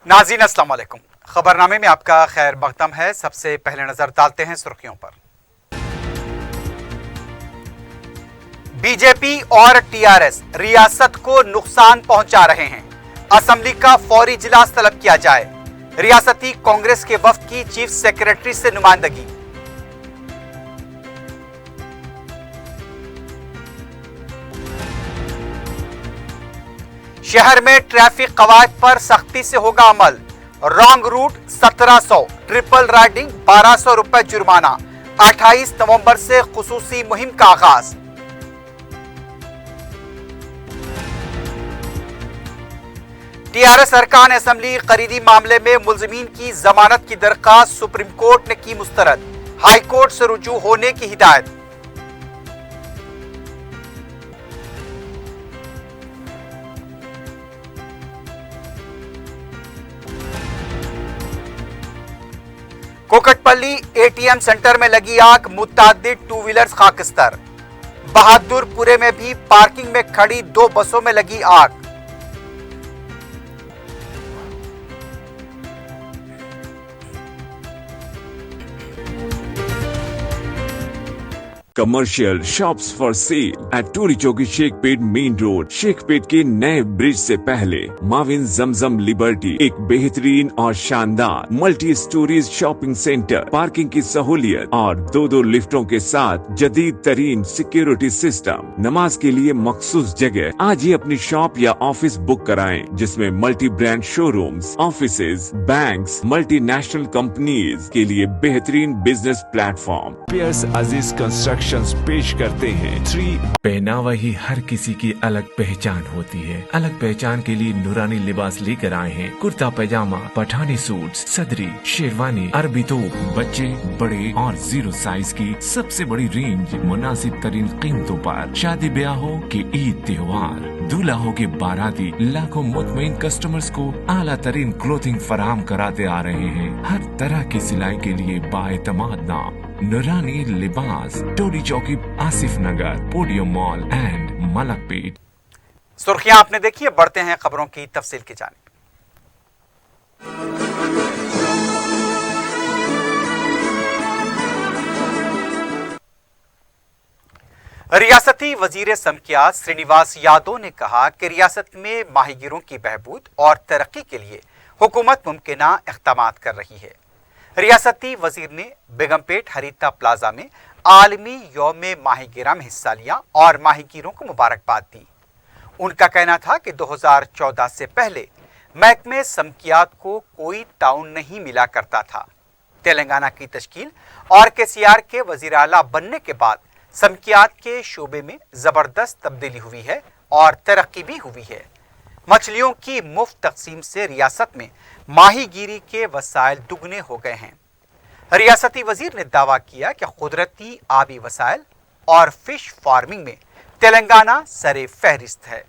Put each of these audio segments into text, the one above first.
नाज़रीन अस्सलाम वालेकुम। खबरनामे में आपका खैर मकदम है। सबसे पहले नजर डालते हैं सुर्खियों पर। बीजेपी और टीआरएस रियासत को नुकसान पहुंचा रहे हैं। असेंबली का फौरी इजलास तलब किया जाए। रियासती कांग्रेस के वफ्द की चीफ सेक्रेटरी से नुमाइंदगी। शहर में ट्रैफिक कवायद पर सख्ती से होगा अमल। रॉन्ग रूट 1700, ट्रिपल राइडिंग 1200 रुपए जुर्माना। 28 नवंबर से खुसूसी मुहिम का आगाज। टीआरएस अरकान असेंबली खरीदी मामले में मुलजिमीन की जमानत की दरखास्त सुप्रीम कोर्ट ने की मुस्तरद। हाई कोर्ट से रुजू होने की हिदायत। कोकटपल्ली एटीएम सेंटर में लगी आग, मुतादिद टू व्हीलर्स खाकस्तर। बहादुरपुरे में भी पार्किंग में खड़ी 2 बसों में लगी आग। Commercial shops for sale at Toli Chowki Shaikpet main road. Shaikpet के नए ब्रिज से पहले माविन जमजम लिबर्टी एक बेहतरीन और शानदार multi storeys shopping centre, parking की सहूलियत और 2 लिफ्टों के साथ जदीद तरीन सिक्योरिटी सिस्टम। नमाज के लिए मखसूस जगह। आज ही अपनी शॉप या ऑफिस बुक कराएं, जिसमें multi brand showrooms, offices, banks, multinational companies के लिए बेहतरीन बिजनेस प्लेटफॉर्म। पियर्स अजीज कंस्ट्रक्शन पेश करते हैं 3। पहनावा ही हर किसी की अलग पहचान होती है। अलग पहचान के लिए नूरानी लिबास लेकर आए हैं। कुर्ता पैजामा, पठानी सूट, सदरी, शेरवानी, अरबी तोप, बच्चे, बड़े और 0 साइज की सबसे बड़ी रेंज मुनासिब तरीन कीमतों पर। शादी ब्याहों के ईद त्योहार, दूल्हा हो के बाराती, लाखों मुतमईन कस्टमर्स को आला तरीन क्लोथिंग फराहम कराते आ रहे हैं। हर तरह की सिलाई के लिए बाएतमाद नाम नूरानी लिबास, Toli Chowki, Asif Nagar, podium mall and Malakpet. सुर्खियां आपने देखी है, बढ़ते हैं खबरों की तफसील की जानिब। रियासती वजीर समकियात श्रीनिवास यादव ने कहा कि रियासत में माहीगीरों की बहबूद और तरक्की के लिए हुकूमत मुमकिना इक़दामात कर रही है। रियासती वजीर ने बेगमपेट हरीता प्लाजा में आलमी यौम माहीगीरा में हिस्सा लिया और माहीगीरों को मुबारकबाद दी। उनका कहना था कि 2014 से पहले महकमे समकियात को कोई ताउन नहीं मिला करता था। तेलंगाना की तश्कील और केसीआर के वजीर आला बनने के बाद समकियात के शोबे में जबरदस्त तब्दीली हुई है और तरक्की भी हुई है। मछलियों की मुफ्त तकसीम से रियासत में माहीगीरी के वसाइल दुगने हो गए हैं। रियासती वजीर ने दावा किया कि कुदरती आबी वसाइल और फिश फार्मिंग में तेलंगाना सरे फहरिस्त है।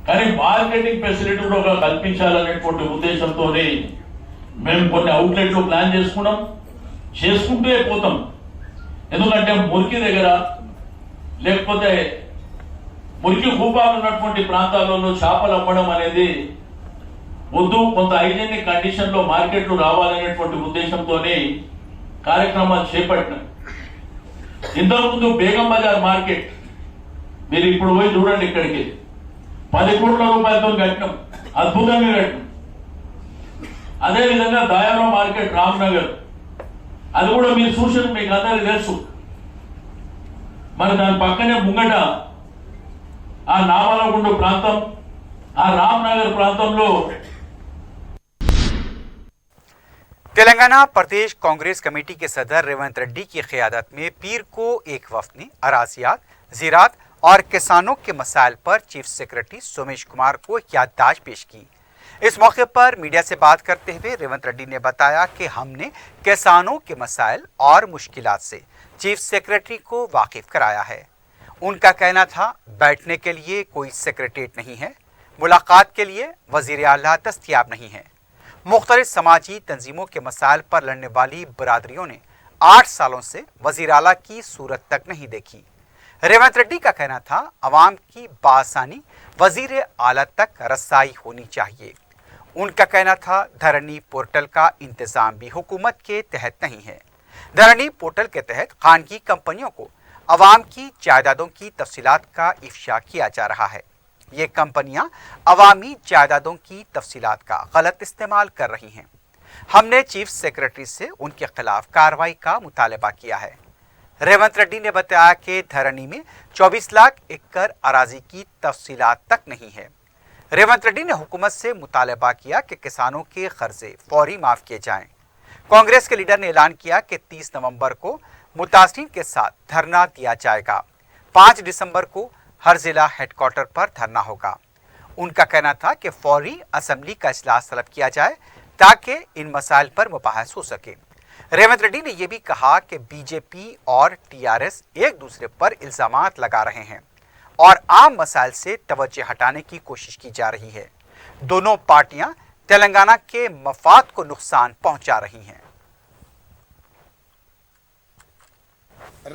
కానీ మార్కెటింగ్ ఫెసిలిటీ కూడా కల్పించాలనేటువంటి ఉద్దేశంతోనే మేము కొన్ని అవుట్లెట్లు ప్లాన్ చేసుకుంటూ పోతాం. ఎందుకంటే మురికి దగ్గర లేకపోతే మురికి భూభాగం ఉన్నటువంటి ప్రాంతాలలో చేపలు అమ్మడం అనేది వద్దు, కొంత హైజీనిక్ కండిషన్ లో మార్కెట్లు రావాలనేటువంటి ఉద్దేశంతోనే కార్యక్రమాలు చేపట్టినాం. ఇంతకుముందు బేగం బజార్ మార్కెట్ మీరు ఇప్పుడు పోయి చూడండి, ఇక్కడికి 10 కోట్ల రూపాయలతో కట్టినాం, అద్భుతంగా కట్టినాం. అదేవిధంగా దాయాలో మార్కెట్ రామ్నగర్, అది కూడా మీరు చూసిన మీకు అందరికీ తెలుసు. మరి దాని పక్కనే ముంగట ఆ నామలగుండు ప్రాంతం, ఆ రామ్నగర్ ప్రాంతంలో तेलंगाना प्रदेश कांग्रेस कमेटी के सदर रेवंत रेड्डी की क़यादत में पीर को एक वफ्द ने अराजियात, ज़राअत और किसानों के मसाइल पर चीफ सेक्रेटरी सोमेश कुमार को एक याददाश्त पेश की। इस मौके पर मीडिया से बात करते हुए रेवंत रेड्डी ने बताया कि हमने किसानों के मसाइल और मुश्किलात से चीफ सेक्रेटरी को वाकिफ कराया है। उनका कहना था बैठने के लिए कोई सेक्रेटरीट नहीं है, मुलाकात के लिए वज़ीर आला दस्तयाब नहीं है। मुख्तलिफ समाजी तंजीमों के मसाइल पर लड़ने वाली बरादरियों ने 8 सालों से वज़ीर आला की सूरत तक नहीं देखी। रेवंत रेड्डी का कहना था अवाम की बासानी वजीर आला तक रसाई होनी चाहिए। उनका कहना था धरनी पोर्टल का इंतजाम भी हुकूमत के तहत नहीं है। धरनी पोर्टल के तहत खानगी कंपनियों को अवाम की जायदादों की तफसीलात का इफ्शा किया जा रहा है। ये कंपनियां अवामी जायदादों की तफसीलात का गलत इस्तेमाल कर रही हैं। हमने चीफ सेक्रेटरी से उनके खिलाफ कार्रवाई का मुतालबा किया है। रेवंत रेड्डी ने बताया कि धरनी में 24 लाख एकड़ अराजी की तफसीलात तक नहीं है। रेवंत रेड्डी ने हुकूमत से मुतालबा किया कि किसानों के कर्जे फौरी माफ किए जाएं। कांग्रेस के लीडर ने ऐलान किया कि 30 नवंबर को मुतासरीन के साथ धरना दिया जाएगा। 5 दिसंबर को हर जिला हेडक्वार्टर पर धरना होगा। उनका कहना था कि फौरी असेंबली का इजलास तलब किया जाए ताकि इन मसाइल पर मुबाहस हो सके। रेवंत रेड्डी ने यह भी कहा कि बीजेपी और टीआरएस एक दूसरे पर इल्जामात लगा रहे हैं और आम मसाइल से तवज्जो हटाने की कोशिश की जा रही है। दोनों पार्टियां तेलंगाना के मफाद को नुकसान पहुंचा रही हैं।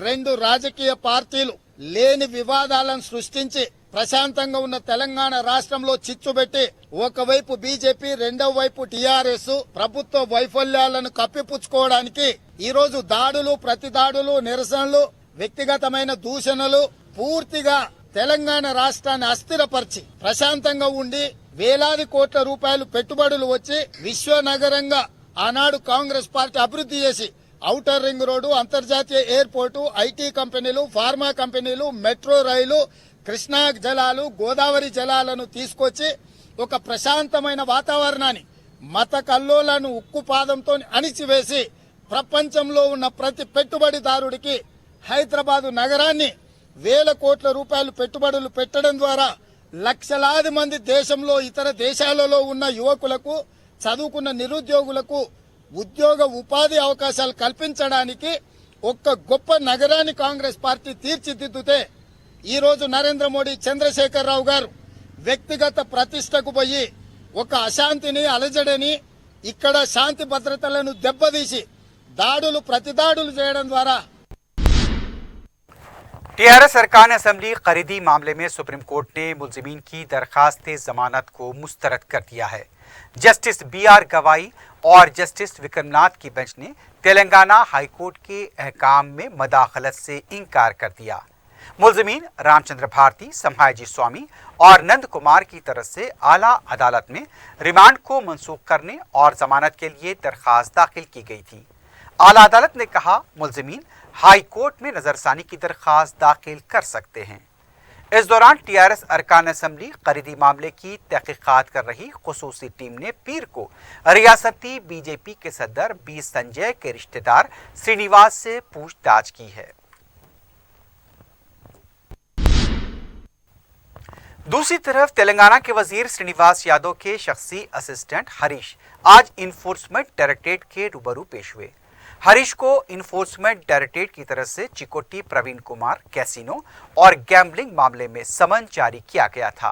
రెండు రాజకీయ పార్టీలు లేని వివాదాలను సృష్టించి ప్రశాంతంగా ఉన్న తెలంగాణ రాష్ట్రంలో చిచ్చుబెట్టి ఒకవైపు బీజేపీ రెండో వైపు టీఆర్ఎస్ ప్రభుత్వ వైఫల్యాలను కప్పిపుచ్చుకోవడానికి ఈ రోజు దాడులు ప్రతిదాడులు నిరసనలు వ్యక్తిగతమైన దూషణలు పూర్తిగా తెలంగాణ రాష్ట్రాన్ని అస్థిరపరిచి ప్రశాంతంగా ఉండి వేలాది కోట్ల రూపాయలు పెట్టుబడులు వచ్చి విశ్వనగరంగా ఆనాడు కాంగ్రెస్ పార్టీ అభివృద్ధి చేసి ఔటర్ రింగ్ రోడ్డు అంతర్జాతీయ ఎయిర్పోర్టు ఐటీ కంపెనీలు ఫార్మా కంపెనీలు మెట్రో రైలు కృష్ణా జలాలు గోదావరి జలాలను తీసుకొచ్చి ఒక ప్రశాంతమైన వాతావరణాన్ని మత కల్లోలను ఉక్కుపాదంతో అణిచివేసి ప్రపంచంలో ఉన్న ప్రతి పెట్టుబడిదారుడికి హైదరాబాదు నగరాన్ని వేల కోట్ల రూపాయలు పెట్టుబడులు పెట్టడం ద్వారా లక్షలాది మంది దేశంలో ఇతర దేశాలలో ఉన్న యువకులకు చదువుకున్న నిరుద్యోగులకు ఉద్యోగ ఉపాధి అవకాశాలు కల్పించడానికి ఒక గొప్ప నగరాన్ని కాంగ్రెస్ పార్టీ తీర్చిదిద్దుతే ఈ రోజు నరేంద్ర మోడీ చంద్రశేఖర్ రావు గారు వ్యక్తిగత ప్రతిష్టకు పోయి ఒక అశాంతిని అలజడిని ఇక్కడ శాంతి భద్రతలను దెబ్బతీసి దాడులు ప్రతిదాడులు చేయడం ద్వారా टीआरएस सरकार ने असेंबली खरीदी मामले में सुप्रीम कोर्ट ने मुलजिमीन की दरखास्त जमानत को मुस्तरद कर दिया है। जस्टिस BR गवाई और जस्टिस विक्रमनाथ की बेंच ने तेलंगाना हाईकोर्ट के अहकाम में मदाखलत से इनकार कर दिया। मुलजिमीन रामचंद्र भारती, समहाजी स्वामी और नंद कुमार की तरफ से आला अदालत में रिमांड को मनसूख करने और जमानत के लिए दरखास्त दाखिल की गई थी। आला अदालत ने कहा मुलजिमीन हाई कोर्ट में नजरसानी की दरखास्त दाखिल कर सकते हैं। इस दौरान टीआरएस अरकान असेंबली खरीदी मामले की तहकीकात कर रही खुसूसी टीम ने पीर को रियासती बीजेपी के सदर बी संजय के रिश्तेदार श्रीनिवास से पूछताछ की है। दूसरी तरफ तेलंगाना के वजीर श्रीनिवास यादव के शख्सी असिस्टेंट हरीश आज इन्फोर्समेंट डायरेक्टरेट के रूबरू पेश हुए। हरीश को इन्फोर्समेंट डायरेक्टरेट की तरफ से चिकोटी प्रवीण कुमार कैसीनो और गैम्बलिंग मामले में समन जारी किया गया था।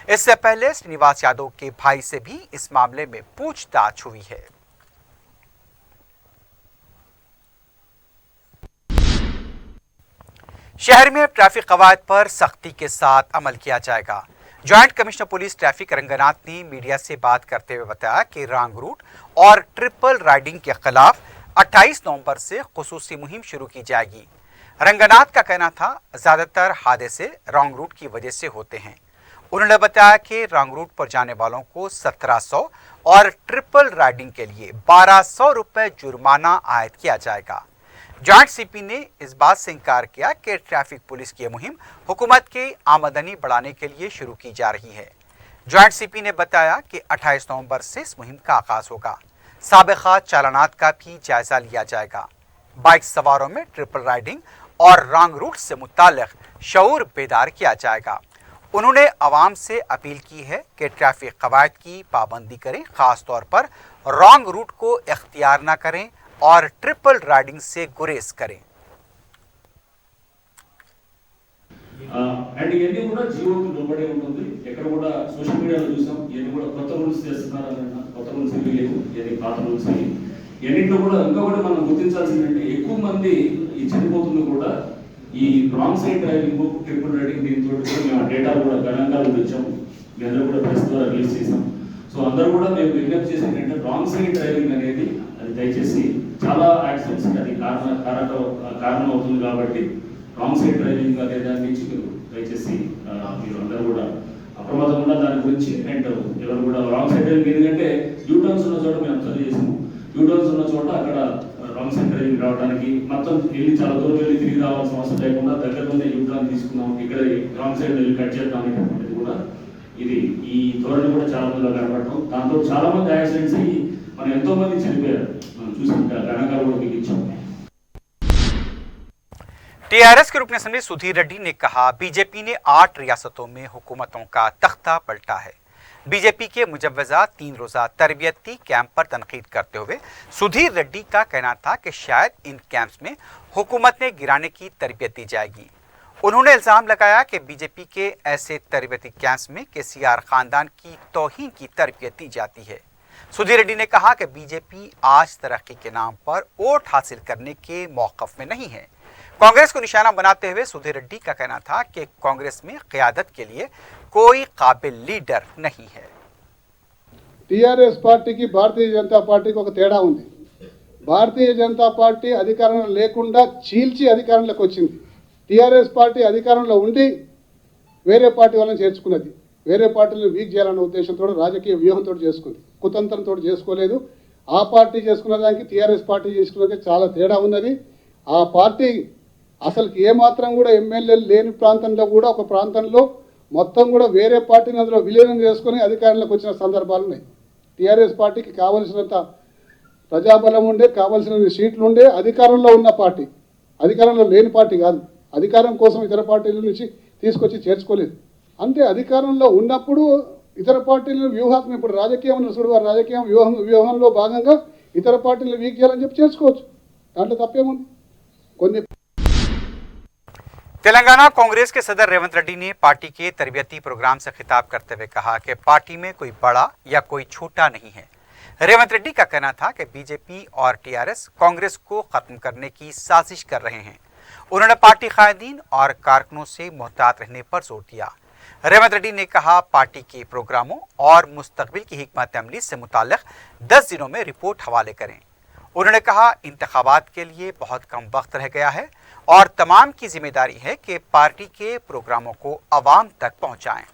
इससे पहले श्रीनिवास यादव के भाई से भी इस मामले में पूछताछ हुई है। शहर में ट्रैफिक कवायद पर सख्ती के साथ अमल किया जाएगा। Joint commissioner police traffic Ranganath ने मीडिया से बात करते हुए बताया कि रॉन्ग रूट और ट्रिपल राइडिंग के खिलाफ 28 नवंबर से खुसूसी मुहिम शुरू की जाएगी। रंगनाथ का कहना था ज्यादातर हादसे रॉन्ग रूट की वजह से होते हैं। उन्होंने बताया कि रॉन्ग रूट पर जाने वालों को 1700 और ट्रिपल राइडिंग के लिए 1200 रुपए जुर्माना आयद किया जाएगा। जॉइंट सीपी ने इस बात से इनकार किया कि ट्रैफिक पुलिस की मुहिम हुकूमत की आमदनी बढ़ाने के लिए शुरू की जा रही है। जॉइंट सीपी ने बताया कि 28 नवंबर से इस मुहिम का आगाज होगा। साबिका चालानात का भी जायजा लिया जाएगा। बाइक सवारों में ट्रिपल राइडिंग और रॉन्ग रूट से मुताल्लिक शऊर बेदार किया जाएगा। उन्होंने आवाम से अपील की है कि ट्रैफिक कवायद की पाबंदी करें, खास तौर पर रॉन्ग रूट को इख्तियार न करें और ट्रिपल राइडिंग से गुरेज करें। అండ్ ఇవన్నీ కూడా జీవోకి లోబడే ఉంటుంది. ఎక్కడ కూడా సోషల్ మీడియాలో చూసాం ఇవన్నీ కూడా కొత్త రూల్స్ చేస్తున్నారన్న, కొత్త రూల్స్ ఏమీ లేవు, ఇవన్నీ పాత రూల్స్ ఇవన్నింటిలో కూడా ఇంకా కూడా మనం గుర్తించాల్సిందంటే ఎక్కువ మంది ఈ చనిపోతుంది కూడా ఈ wrong side driving, triple riding, దీంతో కూడా మేము ఆ డేటా కూడా గణాంకాలు తెచ్చాము. మీ అందరూ కూడా ప్రెస్ ద్వారా రిలీజ్ చేసాం. సో అందరూ కూడా మేము విజ్ఞప్తి చేసేది ఏంటంటే రాంగ్ సైడ్ డ్రైవింగ్ అనేది అది దయచేసి చాలా యాక్సిడెంట్స్ అది కారణం అవుతుంది. కాబట్టి రాంగ్ సైడ్ డ్రైవింగ్ అనే దాని నుంచి మీరు దయచేసి మీరు అందరూ కూడా అప్రమత్తంగా దాని గురించి. అండ్ ఎవరు కూడా రాంగ్ సైడ్ డ్రైవింగ్ ఎందుకంటే యూటర్న్స్ ఉన్న చోట మేము అబ్జర్వ్ చేసాము. యూటర్న్స్ ఉన్న చోట అక్కడ రాంగ్ సైడ్ డ్రైవింగ్ రావడానికి మొత్తం వెళ్ళి చాలా దూరం వెళ్ళి తిరిగి రావాల్సిన అవసరం లేకుండా దగ్గరలోనే యూటర్న్ తీసుకున్నాం, ఇక్కడ రాంగ్ సైడ్ వెళ్ళి కట్ చేద్దాం అనేటువంటిది కూడా ఇది ఈ ధోరణి కూడా చాలా మందిలో కనపడటం. దాంతో చాలా మంది యాక్సిడెంట్స్ అయ్యి మనం ఎంతో మంది చనిపోయారు. మనం చూసిన గణాంకాలు కూడా మీకు ఇచ్చాం. टीआरएस के रुकन असेंबली सुधीर रेड्डी ने कहा, बीजेपी ने 8 रियासतों में हुकूमतों का तख्ता पलटा है। बीजेपी के मुजव्वजा 3 रोजा तरबियती कैंप पर तनकीद करते हुए सुधीर रेड्डी का कहना था कि शायद इन कैंप्स में हुकूमत ने गिराने की तरबियत दी जाएगी। उन्होंने इल्ज़ाम लगाया कि बीजेपी के ऐसे तरबियती कैंप्स में केसीआर खानदान की तौहीन की तरबियत दी जाती है। सुधीर रेड्डी ने कहा कि बीजेपी आज तरक्की के नाम पर वोट हासिल करने के मौक़िफ़ में नहीं है। कांग्रेस को निशाना बनाते हुए सुधीर रेड्डी का कहना था कि कांग्रेस में क़यादत के लिए कोई काबिल लीडर नहीं है। టీఆర్ఎస్ పార్టీకి భారతీయ జనతా పార్టీకి ఒక తేడా ఉంది. భారతీయ జనతా పార్టీ అధికారంలో లేకుండా చీల్చి అధికారంలోకి వచ్చింది. టీఆర్ఎస్ పార్టీ అధికారంలో ఉండి వేరే పార్టీ వాళ్ళని చేర్చుకున్నది. వేరే పార్టీలను వీక్ చేయాలన్న ఉద్దేశంతో రాజకీయ వ్యూహంతో చేసుకుంది, కుతంత్రంతో చేసుకోలేదు. ఆ పార్టీ చేసుకున్న దానికి టీఆర్ఎస్ పార్టీ చేసుకున్నది చాలా తేడా ఉన్నది. ఆ పార్టీ అసలు ఏమాత్రం కూడా ఎమ్మెల్యేలు లేని ప్రాంతంలో కూడా ఒక ప్రాంతంలో మొత్తం కూడా వేరే పార్టీని అందులో విలీనం చేసుకొని అధికారంలోకి వచ్చిన సందర్భాలు ఉన్నాయి. టీఆర్ఎస్ పార్టీకి కావలసినంత ప్రజాబలం ఉండే, కావలసిన సీట్లు ఉండే, అధికారంలో ఉన్న పార్టీ, అధికారంలో లేని పార్టీ కాదు. అధికారం కోసం ఇతర పార్టీల నుంచి తీసుకొచ్చి చేర్చుకోలేదు. అంటే అధికారంలో ఉన్నప్పుడు ఇతర పార్టీలను వ్యూహాత్మక, ఇప్పుడు రాజకీయం చూడు, రాజకీయం వ్యూహంలో భాగంగా ఇతర పార్టీలను వీక్ చేయాలని చెప్పి చేర్చుకోవచ్చు. దాంట్లో తప్పేముంది? కొన్ని तेलंगाना कांग्रेस के सदर रेवंत रेड्डी ने पार्टी के तरबियती प्रोग्राम से खिताब करते हुए कहा कि पार्टी में कोई बड़ा या कोई छोटा नहीं है। रेवंत रेड्डी का कहना था कि बीजेपी और टीआरएस कांग्रेस को खत्म करने की साजिश कर रहे हैं। उन्होंने पार्टी कायदीन और कारकुनों से मोहतात रहने पर जोर दिया। रेवंत रेड्डी ने कहा, पार्टी के प्रोग्रामों और मुस्तकबिल की हिकमत अमली से मुताल्लिक 10 दिनों में रिपोर्ट हवाले करें। उन्होंने कहा, इंतखाबात के लिए बहुत कम वक्त रह गया है और तमाम की जिम्मेदारी है कि पार्टी के प्रोग्रामों को आवाम तक पहुंचाएं।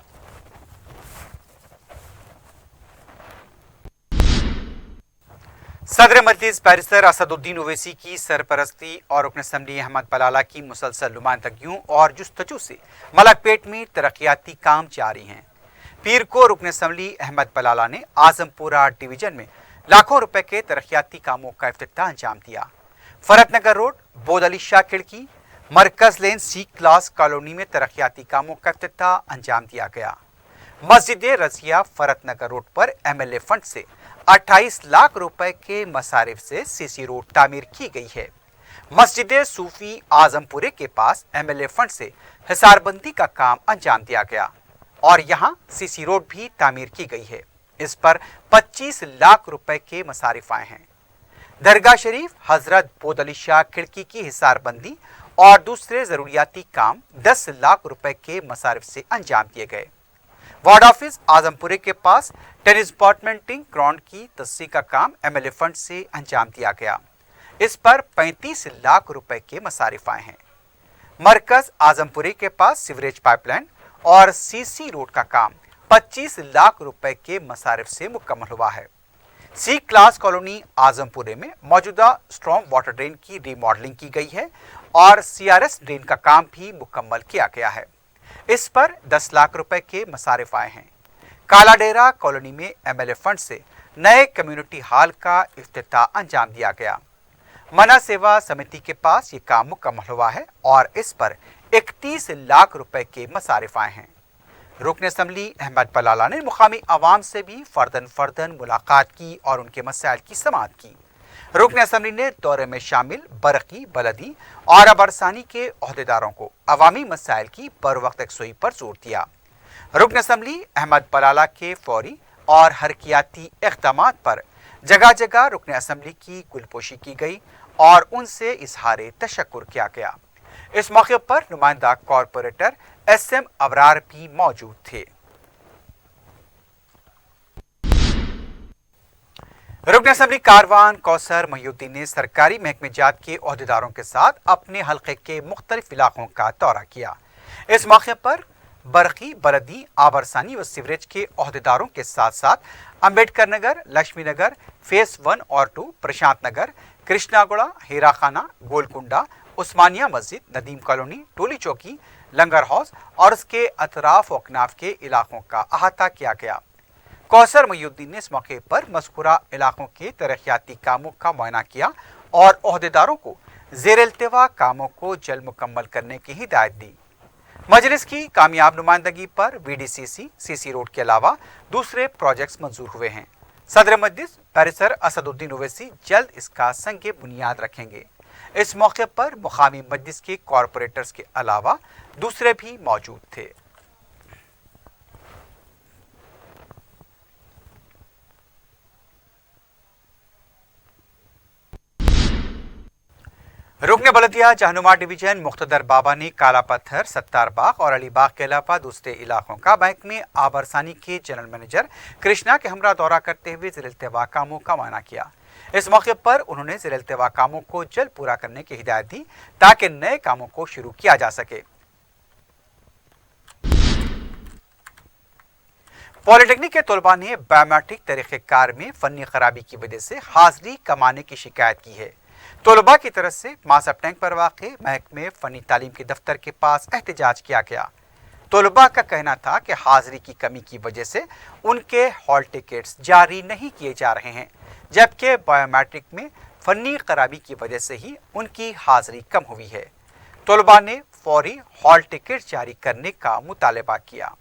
सदर मजलिस बैरिस्टर असदुद्दीन ओवैसी की सरपरस्ती और रुकन असेंबली अहमद बलाला की मुसलसल नुमाइंदगियों और जुस्तजू से मलकपेट में तरक्याती काम जारी हैं। पीर को रुकन असेंबली अहमद बलाला ने आजमपुरा डिवीजन में लाखों रुपए के तरक्याती कामों का इफ्तिताह अंजाम दिया। फरतनगर रोड, बोद अली शाह खिड़की, मरकज लेन सी क्लास कॉलोनी में तरक्याती कामों का इफ्तिताह अंजाम दिया गया। मस्जिद रजिया फरतनगर रोड पर एमएलए फंड से 28 लाख रुपए के मसारिफ से सीसी रोड तामीर की गई है। मस्जिद सूफी आजमपुरे के पास एमएलए फंड से हिसारबंदी का काम अंजाम दिया गया और यहाँ सीसी रोड भी तामीर की गई है। इस पर 25 लाख रुपए के मसारिफ आए हैं। दरगाह शरीफ हजरत बोद अली शाह खिड़की की हिसारबंदी और दूसरे जरूरियाती काम 10 लाख रुपए के मसारिफ से अंजाम दिए गए। वार्ड ऑफिस आजमपुरे के पास टेनिस बैडमिंटन ग्राउंड की तस्सी का काम एमएलए फंड से अंजाम दिया गया। इस पर 35 लाख रुपए के मसारिफ आए हैं। मरकज आजमपुरे के पास सीवरेज पाइपलाइन और सीसी रोड का काम 25 लाख रुपए के मसारिफ से मुकम्मल हुआ है। सी क्लास कॉलोनी आजमपुरे में मौजूदा स्ट्रॉन्ग वाटर ड्रेन की रीमॉडलिंग की गई है और सीआरएस ड्रेन का काम भी मुकम्मल किया गया है। इस पर 10 लाख रुपए के मसारिफ आए हैं। काला डेरा कॉलोनी में एमएलए फंड से नए कम्युनिटी हॉल का इफ्तिताह अंजाम दिया गया। मना सेवा समिति के पास ये काम मुकम्मल हुआ है और इस पर 31 लाख रुपए के मसारिफ आए हैं। रुकन असेंबली अहमद बलाला ने मुकामी आवाम से भी फर्दन मुलाकात की और उनके मसाइल की समाअत की। रुकन असेंबली ने दौरे में शामिल बरकी, बलदी और अबरसानी के अहदेदारों को अवामी मसाइल की बर वक्त यकसुई पर जोर दिया। रुकन असेंबली अहमद बलाला के फौरी और हरकियाती इक़दामात पर जगह जगह रुकन असेंबली की गुलपोशी की गई और उनसे इजहार तशक्कुर किया गया। इस मौके पर नुमाइंदा कॉरपोरेटर SM अबरार भी मौजूद थे। रुकन असम्बली कारवान कौसर महीउद्दीन ने सरकारी महकमे जात के ओहदेदारों के साथ अपने हल्के के मुख्तलिफ इलाकों का दौरा किया। इस मौके पर बरकी, बलदी, आबरसानी व सीवरेज के ओहदेदारों के साथ साथ अम्बेडकर नगर, लक्ष्मी नगर, फेस 1 और 2, प्रशांत नगर, कृष्णागुड़ा, हीराखाना, गोलकुंडा, उस्मानिया मस्जिद, नदीम कॉलोनी, टोली चौकी, लंगर हाउस और उसके अतराफ व अकनाफ के इलाकों का अहाता किया गया। कौसर महीउद्दीन ने इस मौके पर मज़कूरा इलाकों के तरक्याती कामों का मुआयना किया और ओहदेदारों को ज़ेर इल्तिवा कामों को जल्द मुकम्मल करने की हिदायत दी। मजलिस की कामयाब नुमाइंदगी पर VDCC, CC रोड के अलावा दूसरे प्रोजेक्ट्स मंजूर हुए हैं। सदर मजलिस बैरिस्टर असदुद्दीन ओवैसी जल्द इसका संगे बुनियाद रखेंगे। इस मौके पर मुकामी मजलिस के कॉरपोरेटर्स के अलावा दूसरे भी मौजूद थे। रुकन बलदिया जहनुमा डिवीजन मुख्तदर बाबा ने काला पत्थर, सत्तार बाग और अलीबाग के अलावा दूसरे इलाकों का बैंक में आबरसानी के जनरल मैनेजर कृष्णा के हमरा दौरा करते हुए ज़िल-इल्तिवा कामों का मुआयना किया। इस मौके पर उन्होंने ज़िल-इल्तिवा कामों को जल्द पूरा करने की हिदायत दी ताकि नए कामों को शुरू किया जा सके। पॉलिटेक्निक के तलबा ने बायोमेट्रिक तरीक़ेकार में फनी खराबी की वजह से हाजिरी कमाने की शिकायत की है। तलबा की तरफ से मासब टैंक पर वाक़े महकमे फ़नी तालीम के दफ्तर के पास एहतजाज किया गया। तलबा का कहना था कि हाजिरी की कमी की वजह से उनके हॉल टिकट्स जारी नहीं किए जा रहे हैं, जबकि बायोमेट्रिक में फ़नी खराबी की वजह से ही उनकी हाजिरी कम हुई है। तलबा ने फौरी हॉल टिकट जारी करने का मुतालबा किया।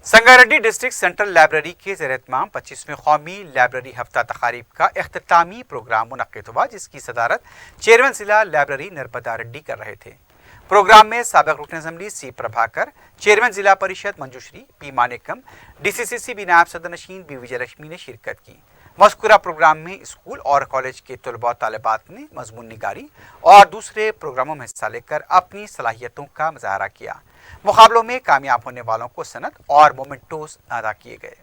संगारेड्डी डिस्ट्रिक्ट सेंट्रल लाइब्रेरी के ज़ेर-ए-एहतमाम 25वें कौमी लाइब्रेरी हफ्ता तकारीब का इख्तितामी प्रोग्राम मुनक्किद हुआ, जिसकी सदारत चेयरमैन जिला लाइब्रेरी नर्मदा रेड्डी कर रहे थे। प्रोग्राम में साबिक़ रुकन असम्बली C प्रभाकर, चेयरमैन जिला परिषद मंजूश्री P मानिकम, DCCC भी नायब सदर नशीन B विजयलक्ष्मी ने शिरकत की। मज़कूरा प्रोग्राम में स्कूल और कॉलेज के तलबा तालिबात ने मज़मून निगारी और दूसरे प्रोग्रामों में हिस्सा लेकर अपनी सलाहियतों का मुज़ाहरा किया। मुकाबलों में कामयाब होने वालों को सनद और मोमेंटोस अदा किए गए।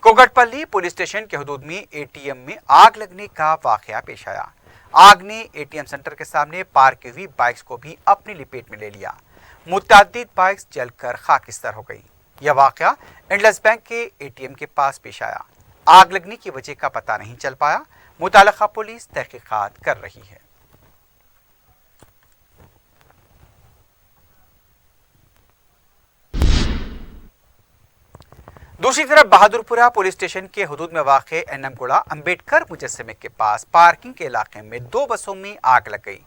कोगटपल्ली पुलिस स्टेशन के हुदूद में ATM में आग लगने का वाकया पेश आया। आग ने ATM सेंटर के सामने पार्क हुई बाइक्स को भी अपनी लपेट में ले लिया। मुतअद्दिद बाइक्स जलकर खाकिस्तार हो गई। यह वाकया इंडस बैंक के ATM के पास पेश आया। आग लगने की वजह का पता नहीं चल पाया। मुताल्लिका पुलिस तहकीकात कर रही है। दूसरी तरफ बहादुरपुरा पुलिस स्टेशन के हुदूद में वाक़े NM-गुड़ा अम्बेडकर मुजस्समे के पास पार्किंग के इलाके में 2 बसों में आग लग गई।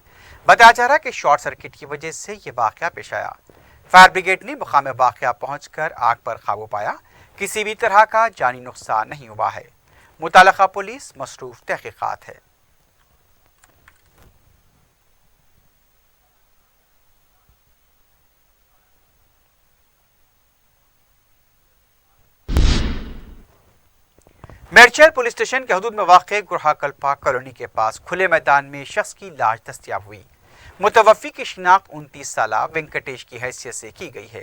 बताया जा रहा है कि शॉर्ट सर्किट की वजह से ये वाक़या पेश आया। फायर ब्रिगेड ने मुकाम वाक़या पहुंचकर आग पर काबू पाया। किसी भी तरह का जानी नुकसान नहीं हुआ है। मुताल्लिका पुलिस मसरूफ तहकीकात है। मेरचल पुलिस स्टेशन के हदूद में वाक़े गुरहा कल्पा कॉलोनी के पास खुले मैदान में शख्स की लाश दस्तयाब हुई। मुतवफ़्फ़ी की शिनाख्त 29 साला वेंकटेश की हैसियत से की गई है।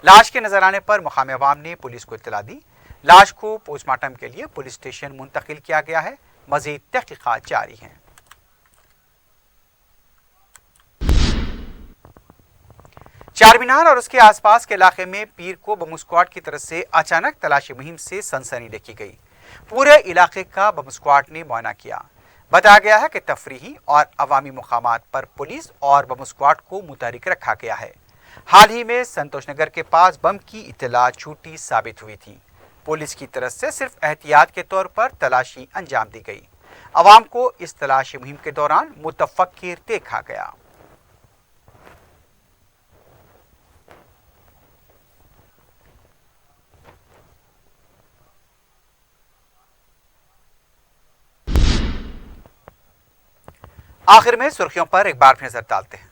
लाश के नजर आने पर मुकामी अवाम ने पुलिस को इत्तला दी। लाश को पोस्टमार्टम के लिए पुलिस स्टेशन मुंतकिल किया गया है। मज़ीद तहकीकात जारी हैं। चारमीनार और उसके आसपास के इलाके में पीर को बम स्क्वाड की तरफ से अचानक तलाशी मुहिम से सनसनी देखी गई। पूरे इलाके का बम स्क्वाड ने मुआयना किया। बताया गया है कि तफरीही और अवामी मुकामात पर पुलिस और बम स्क्वाड को मुतहरिक रखा गया है। हाल ही में संतोष नगर के पास बम की इत्तला झूठी साबित हुई थी। पुलिस की तरफ से सिर्फ एहतियात के तौर पर तलाशी अंजाम दी गई। अवाम को इस तलाशी मुहिम के दौरान मुतफक्किर देखा गया। आखिर में सुर्खियों पर एक बार फिर नजर डालते हैं।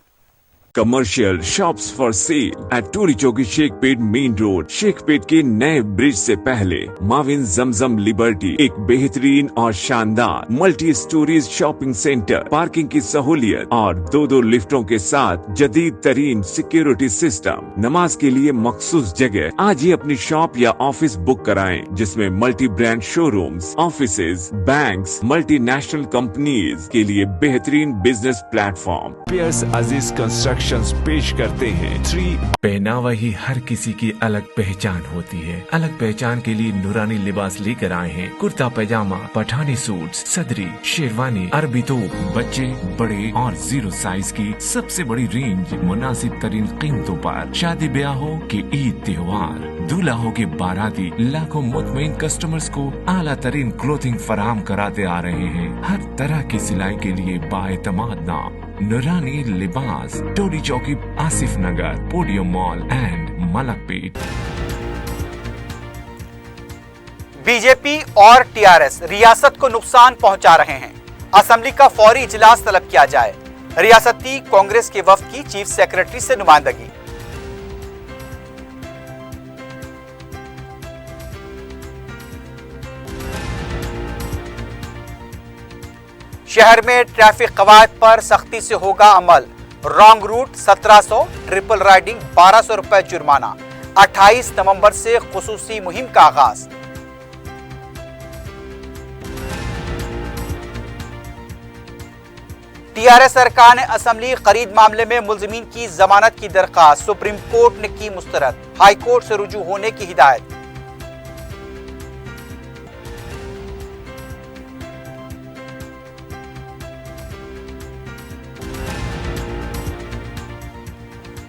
Commercial shops for sale at Toli Chowki Shaikpet main road. Shaikpet के नए ब्रिज से पहले माविन जमजम लिबर्टी एक बेहतरीन और शानदार multi storeys shopping centre, parking की सहूलियत और दो लिफ्टों के साथ जदीद तरीन सिक्योरिटी सिस्टम। नमाज के लिए मखसूस जगह। आज ही अपनी शॉप या ऑफिस बुक कराएं, जिसमें multi brand showrooms, offices, banks, multinational companies के लिए बेहतरीन बिजनेस प्लेटफॉर्म। पियर्स अजीज कंस्ट्रक्शंस पेश करते हैं 3 पहनावा ही हर किसी की अलग पहचान होती है। अलग पहचान के लिए नूरानी लिबास लेकर आए हैं। कुर्ता पैजामा, पठानी सूट्स, सदरी, शेरवानी, अरबी तोप, बच्चे, बड़े और 0 साइज की सबसे बड़ी रेंज मुनासिब तरीन कीमतों पर। शादी ब्याह हो कि ईद त्योहार, दूल्हा हो के बाराती, लाखों मुतमईन कस्टमर्स को आला तरीन क्लोथिंग फराहम कराते आ रहे हैं। हर तरह की सिलाई के लिए बाएतमाद नाम नूरानी लिबास, Toli Chowki, Asif Nagar, podium mall and Malakpet. BJP और टीआरएस रियासत को नुकसान पहुंचा रहे हैं। असेंबली का फौरी इजलास तलब किया जाए। रियासती कांग्रेस के वफ्द की चीफ सेक्रेटरी से नुमाइंदगी। शहर में ट्रैफिक कवायद पर सख्ती से होगा अमल। रॉन्ग रूट 1700, ट्रिपल राइडिंग 1200 रुपए जुर्माना। 28 नवंबर से खुसूसी मुहिम का आगाज। टीआरएस सरकार ने असेंबली खरीद मामले में मुलजिमीन की जमानत की दरखास्त सुप्रीम कोर्ट ने की मुस्तरद। हाई कोर्ट से रुजू होने की हिदायत।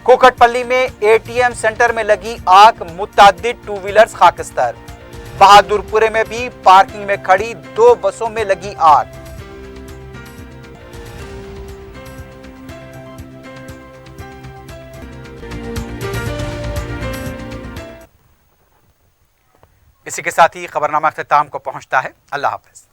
कोकटपल्ली में एटीएम सेंटर में लगी आग, मुतअद्दिद 2 व्हीलर्स खाकस्तर। बहादुरपुरे में भी पार्किंग में खड़ी 2 बसों में लगी आग। इसी के साथ ही खबरनामा अख्तिताम को पहुंचता है। अल्लाह हाफिज।